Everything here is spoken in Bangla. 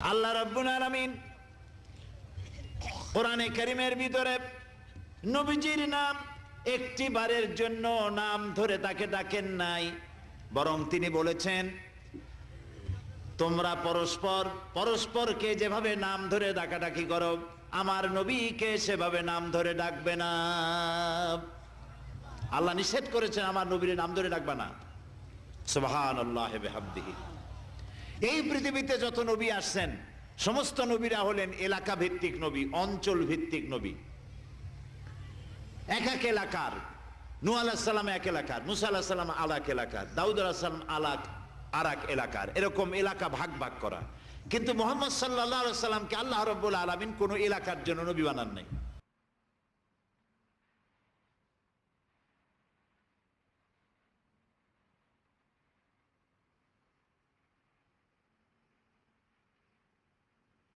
আল্লাহ রাব্বুল আলামিন কোরআনে কারীমের ভিতরে নবীজির নাম একটি বারের জন্য নাম ধরে তাকে ডাকেন নাই, বরং তিনি বলেছেন তোমরা পরস্পর পরস্পরকে যেভাবে নাম ধরে ডাকাডাকি করো আমার নবীকে সেভাবে নাম ধরে ডাকবে না। আল্লাহ নিষেধ করেছেন আমার নবীর নাম ধরে ডাকবে না। সুবহানাল্লাহি ওয়া বিহামদিহি। এই পৃথিবীতে যত নবী আসছেন সমস্ত নবীরা হলেন এলাকা ভিত্তিক নবী, অঞ্চল ভিত্তিক নবী। এক এক এলাকার, নূহ আলাইহিস সালাম এক এলাকার, মুসা আলাইহিস সালাম আলাক এলাকার, দাউদ আলাইহিস সালাম আলাক আরেক এলাকার, এরকম এলাকা ভাগ ভাগ করা। কিন্তু মুহাম্মদ সাল্লাল্লাহু আলাইহি ওয়াসাল্লামকে আল্লাহ রাব্বুল আলামিন কোন এলাকার জন্য নবী বানান নাই।